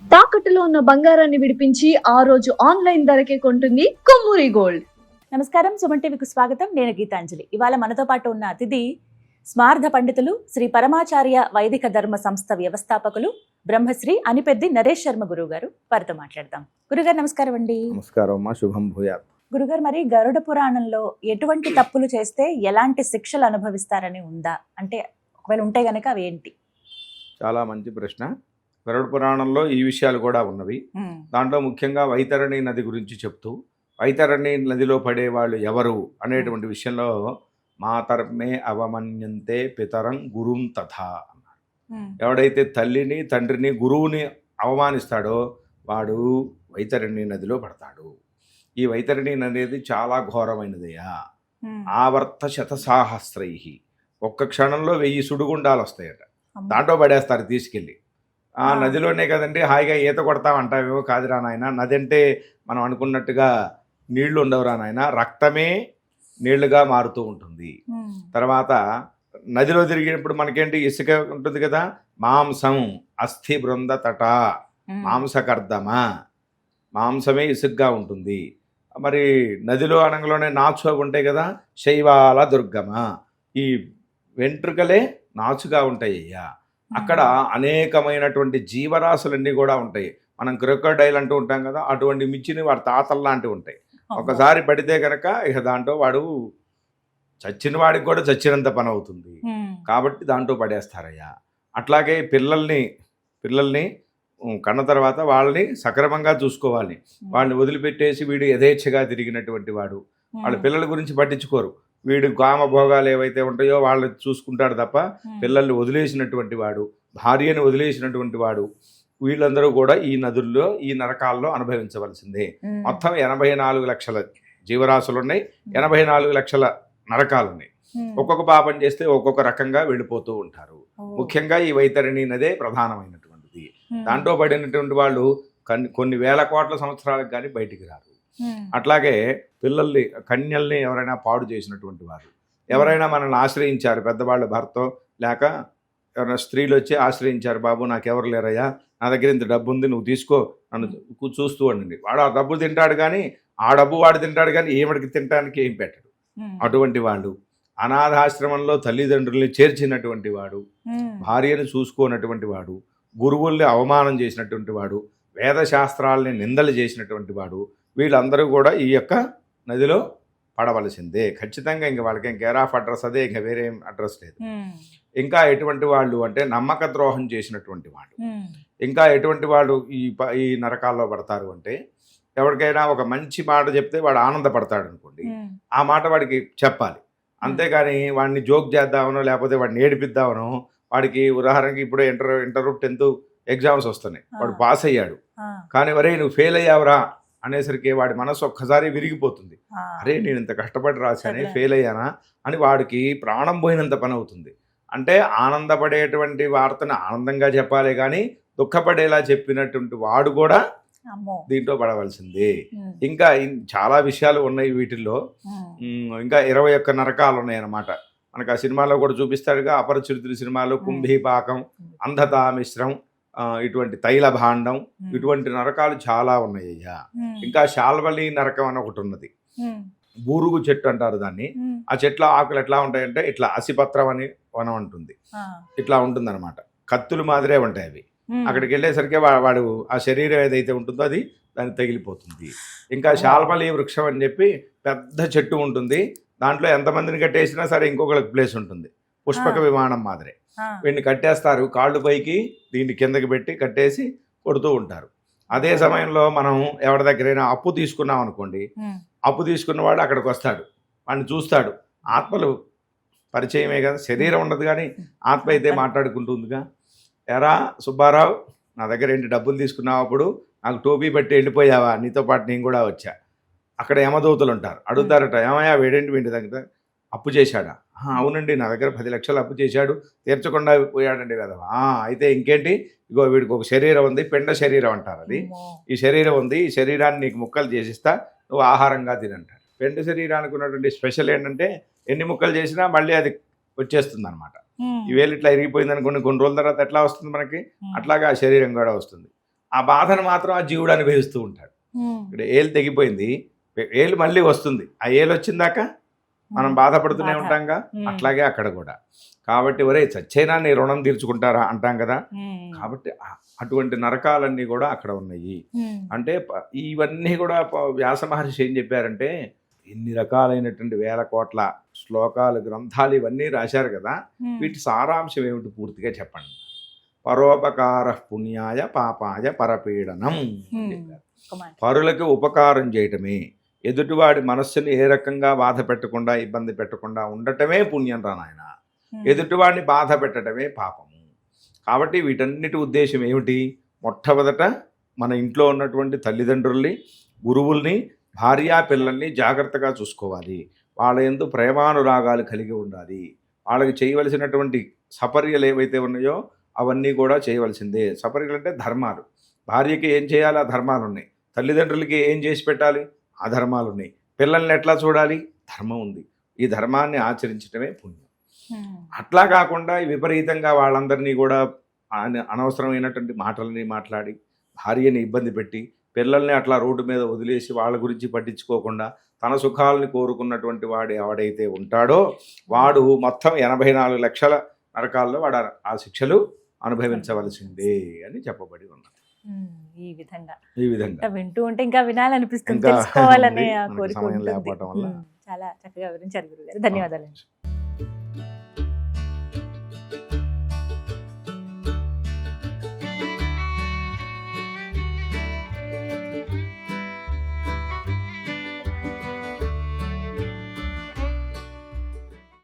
తాకట్టులో ఉన్న బంగారాన్ని విడిపించి ఆ రోజు ఆన్లైన్ ధరకే కొంటుంది కొమ్మూరి గోల్డ్. నమస్కారం, సుమన్ టీవీకి స్వాగతం. నేను గీతాంజలి. ఇవాళ మనతో పాటు ఉన్న అతిథి స్మార్థ పండితులు, శ్రీ పరమాచార్య వైదిక ధర్మ సంస్థ వ్యవస్థాపకులు బ్రహ్మశ్రీ అనిపెద్ది నరేష్ శర్మ గురువు గారు. వారితో మాట్లాడదాం. గురుగారు నమస్కారం అండి. నమస్కారం అమ్మా, శుభం భూయాత్. గురుగారు, మరి గరుడ పురాణంలో ఎటువంటి తప్పులు చేస్తే ఎలాంటి శిక్షలు అనుభవిస్తారని ఉందా? అంటే ఒకవేళ ఉంటే గనక అవి ఏంటి? చాలా మంచి ప్రశ్న. గరుడ పురాణంలో ఈ విషయాలు కూడా ఉన్నవి. దాంట్లో ముఖ్యంగా వైతరణి నది గురించి చెప్తూ, వైతరణి నదిలో పడే వాళ్ళు ఎవరు అనేటువంటి విషయంలో మాతర్మే అవమన్యంతే పితరం గురుం తథా అన్నారు. ఎవడైతే తల్లిని, తండ్రిని, గురువుని అవమానిస్తాడో వాడు వైతరణి నదిలో పడతాడు. ఈ వైతరణి అనేది చాలా ఘోరమైనదయ్యా. ఆవర్త శతసాహస్రై, ఒక్క క్షణంలో 1000 సుడిగుండాలు వస్తాయట. దాంట్లో పడేస్తారు తీసుకెళ్ళి. ఆ నదిలోనే కదండి హాయిగా ఈత కొడతామంటావేమో. కాదురా నాయన, నది అంటే మనం అనుకున్నట్టుగా నీళ్లు ఉండవురా నాయన, రక్తమే నీళ్లుగా మారుతూ ఉంటుంది. తర్వాత నదిలో తిరిగినప్పుడు మనకేంటి, ఇసుక ఉంటుంది కదా, మాంసం అస్థి బృంద తట, మాంసకర్దమ, మాంసమే ఇసుగ్గా ఉంటుంది. మరి నదిలో అనంగలోనే నాచు ఉంటాయి కదా, శైవాల దుర్గమ, ఈ వెంట్రుకలే నాచుగా ఉంటాయి అయ్యా. అక్కడ అనేకమైనటువంటి జీవరాశులన్నీ కూడా ఉంటాయి. మనం క్రొకోడైల్ అంటూ ఉంటాం కదా, అటువంటి మించిని వాడి తాతలు లాంటివి ఉంటాయి. ఒకసారి పడితే కనుక ఇక దాంట్లో వాడు చచ్చిన వాడికి కూడా చచ్చినంత పని అవుతుంది. కాబట్టి దాంట్లో పడేస్తారయ్యా. అట్లాగే పిల్లల్ని కన్న తర్వాత వాళ్ళని సక్రమంగా చూసుకోవాలి. వాళ్ళని వదిలిపెట్టేసి వీడు యథేచ్ఛగా తిరిగినటువంటి వాడు, వాళ్ళ పిల్లల గురించి పట్టించుకోరు. వీడు కామభోగాలు ఏవైతే ఉంటాయో వాళ్ళు చూసుకుంటాడు తప్ప పిల్లల్ని వదిలేసినటువంటి వాడు, భార్యని వదిలేసినటువంటి వాడు, వీళ్ళందరూ కూడా ఈ నదుల్లో, ఈ నరకాల్లో అనుభవించవలసిందే. మొత్తం 84 లక్షల జీవరాశులు ఉన్నాయి, 84 లక్షల నరకాలు ఉన్నాయి. ఒక్కొక్క పాపం చేస్తే ఒక్కొక్క రకంగా వెళ్ళిపోతూ ఉంటారు. ముఖ్యంగా ఈ వైతరణి నదే ప్రధానమైనటువంటిది. దాంట్లో పడినటువంటి వాళ్ళు కొన్ని వేల కోట్ల సంవత్సరాలకు కానీ బయటికి రారు. అట్లాగే పిల్లల్ని, కన్యల్ని ఎవరైనా పాడు చేసినటువంటి వారు, ఎవరైనా మనల్ని ఆశ్రయించారు, పెద్దవాళ్ళు భర్తో లేక ఎవరైనా స్త్రీలు వచ్చి ఆశ్రయించారు, బాబు నాకెవరు లేరయ్యా, నా దగ్గర ఇంత డబ్బు ఉంది, నువ్వు తీసుకో, నన్ను చూస్తూ ఉండండి. వాడు ఆ డబ్బు తింటాడు కానీ, ఆ డబ్బు వాడు తింటాడు కానీ ఏమిడికి తినడానికి ఏం పెట్టడు. అటువంటి వాళ్ళు, అనాథాశ్రమంలో తల్లిదండ్రుల్ని చేర్చినటువంటి వాడు, భార్యను చూసుకోనటువంటి వాడు, గురువుల్ని అవమానం చేసినటువంటి వాడు, వేదశాస్త్రాలని నిందలు చేసినటువంటి వాడు, వీళ్ళందరూ కూడా ఈ యొక్క నదిలో పడవలసిందే ఖచ్చితంగా. ఇంక వాళ్ళకి కేర్ ఆఫ్ అడ్రస్ అదే, ఇంకా వేరే అడ్రస్ లేదు. ఇంకా ఎటువంటి వాళ్ళు అంటే నమ్మక ద్రోహం చేసినటువంటి వాళ్ళు. ఇంకా ఎటువంటి వాళ్ళు ఈ నరకాల్లో పడతారు అంటే, ఎవరికైనా ఒక మంచి మాట చెప్తే వాడు ఆనందపడతాడు అనుకోండి, ఆ మాట వాడికి చెప్పాలి. అంతేగాని వాడిని జోక్ చేద్దామనో లేకపోతే వాడిని ఏడిపిద్దామనో, వాడికి ఉదాహరణకి ఇప్పుడు ఇంటర్ 10th ఎగ్జామ్స్ వస్తున్నాయి, వాడు పాస్ అయ్యాడు కానీ వరే నువ్వు ఫెయిల్ అయ్యావురా అనేసరికి వాడి మనసు ఒక్కసారి విరిగిపోతుంది. అరే నేను ఇంత కష్టపడి రాశానే, ఫెయిల్ అయ్యానా అని వాడికి ప్రాణం పోయినంత పని అవుతుంది. అంటే ఆనందపడేటువంటి వార్తను ఆనందంగా చెప్పాలి కానీ దుఃఖపడేలా చెప్పినటువంటి వాడు కూడా దీంట్లో పడవలసిందే. ఇంకా చాలా విషయాలు ఉన్నాయి వీటిల్లో. ఇంకా 21 నరకాలు ఉన్నాయి అన్నమాట. మనకు ఆ సినిమాలో కూడా చూపిస్తాడుగా, అపరిచితుడి సినిమాలో కుంభీపాకం, అంధతా మిశ్రం, ఇటువంటి తైల భాండం, ఇటువంటి నరకాలు చాలా ఉన్నాయ్యా. ఇంకా శాల్వలి నరకం అని ఒకటి ఉన్నది. బూరుగు చెట్టు అంటారు దాన్ని. ఆ చెట్ల ఆకులు ఎట్లా ఉంటాయంటే ఇట్లా అసిపత్రం అని వనం ఉంటుంది, ఇట్లా ఉంటుంది అనమాట. కత్తులు మాదిరే ఉంటాయి అవి. అక్కడికి వెళ్ళేసరికి వాడు ఆ శరీరం ఏదైతే ఉంటుందో అది దానికి తగిలిపోతుంది. ఇంకా శాల్వలి వృక్షం అని చెప్పి పెద్ద చెట్టు ఉంటుంది. దాంట్లో ఎంతమందిని కట్టేసినా సరే ఇంకొకరికి ప్లేస్ ఉంటుంది, పుష్పక విమానం మాదిరే. వీడిని కట్టేస్తారు, కాళ్ళు పైకి దీన్ని కిందకి పెట్టి కట్టేసి కొడుతూ ఉంటారు. అదే సమయంలో మనం ఎవరి దగ్గరైనా అప్పు తీసుకున్నాం అనుకోండి, అప్పు తీసుకున్నవాడు అక్కడికి వస్తాడు, వాడిని చూస్తాడు. ఆత్మలు పరిచయమే కదా, శరీరం ఉండదు కానీ ఆత్మ అయితే మాట్లాడుకుంటుందిగా. ఎరా సుబ్బారావు, నా దగ్గర ఏంటి డబ్బులు తీసుకున్నావు, అప్పుడు నాకు టోపీ పెట్టి వెళ్ళిపోయావా, నీతో పాటు నేను కూడా వచ్చా. అక్కడ యమదూతలు ఉంటారు, అడుగుతారట, ఏమయ్యా వీడేంటి వీడి దగ్గర అప్పు చేశాడా? అవునండి, నా దగ్గర 10 లక్షలు అప్పు చేశాడు, తీర్చకుండా పోయాడండి కదా. అయితే ఇంకేంటి, ఇగో వీడికి ఒక శరీరం ఉంది, పిండ శరీరం అంటారు అది. ఈ శరీరం ఉంది, ఈ శరీరాన్ని నీకు ముక్కలు చేసిస్తా, నువ్వు ఆహారంగా తినంటారు. పిండ శరీరానికి ఉన్నటువంటి స్పెషల్ ఏంటంటే ఎన్ని ముక్కలు చేసినా మళ్ళీ అది వచ్చేస్తుంది అనమాట. ఈ వేలు ఇట్లా ఇరిగిపోయింది అనుకోండి, కొన్ని రోజుల తర్వాత ఎట్లా వస్తుంది మనకి, అట్లాగా ఆ శరీరం కూడా వస్తుంది. ఆ బాధను మాత్రం ఆ జీవుడు అనుభవిస్తూ ఉంటాడు. ఇక్కడ ఏలు తెగిపోయింది, ఏలు మళ్ళీ వస్తుంది, ఆ ఏలు వచ్చిందాక మనం బాధపడుతూనే ఉంటాంగా. అట్లాగే అక్కడ కూడా. కాబట్టి ఒరే చచ్చైనా నీ రుణం తీర్చుకుంటారా అంటాం కదా. కాబట్టి అటువంటి నరకాలన్నీ కూడా అక్కడ ఉన్నాయి. అంటే ఇవన్నీ కూడా వ్యాస మహర్షి ఏం చెప్పారంటే, ఇన్ని రకాలైనటువంటి 1000 కోట్ల శ్లోకాలు, గ్రంథాలు ఇవన్నీ రాశారు కదా, వీటి సారాంశం ఏమిటి పూర్తిగా చెప్పండి. పరోపకార పుణ్యాయ పాపాయ పరపీడనం అని చెప్పారు. పరులకు ఉపకారం చేయటమే, ఎదుటివాడి మనస్సుని ఏ రకంగా బాధ పెట్టకుండా ఇబ్బంది పెట్టకుండా ఉండటమే పుణ్యం రా నాయన. ఎదుటివాడిని బాధ పెట్టడమే పాపము. కాబట్టి వీటన్నిటి ఉద్దేశం ఏమిటి? మొట్టమొదట మన ఇంట్లో ఉన్నటువంటి తల్లిదండ్రుల్ని, గురువుల్ని, భార్యా పిల్లల్ని జాగ్రత్తగా చూసుకోవాలి. వాళ్ళ యందు ప్రేమానురాగాలు కలిగి ఉండాలి. వాళ్ళకి చేయవలసినటువంటి సపర్యలు ఏవైతే ఉన్నాయో అవన్నీ కూడా చేయవలసిందే. సపర్యలు అంటే ధర్మాలు. భార్యకి ఏం చేయాలి? ఆ ధర్మాలు ఉన్నాయి. తల్లిదండ్రులకి ఏం చేసి పెట్టాలి? ఆ ధర్మాలు ఉన్నాయి. పిల్లల్ని ఎట్లా చూడాలి? ధర్మం ఉంది. ఈ ధర్మాన్ని ఆచరించడమే పుణ్యం. అట్లా కాకుండా విపరీతంగా వాళ్ళందరినీ కూడా అనవసరమైనటువంటి మాటలని మాట్లాడి, భార్యని ఇబ్బంది పెట్టి, పిల్లల్ని అట్లా రోడ్డు మీద వదిలేసి వాళ్ళ గురించి పట్టించుకోకుండా తన సుఖాలని కోరుకున్నటువంటి వాడు ఎవడైతే ఉంటాడో వాడు మొత్తం 84 లక్షల నరకాల్లో వాడు ఆ శిక్షలు అనుభవించవలసిందే అని చెప్పబడి ఉన్నది. ఈ విధంగా వింటూ ఉంటే ఇంకా వినాలనిపిస్తుంది, తెలుసుకోవాలనే కోరిక ఉంటుంది. చాలా చక్కగా వివరించారు గురుగారు. ధన్యవాదాలు.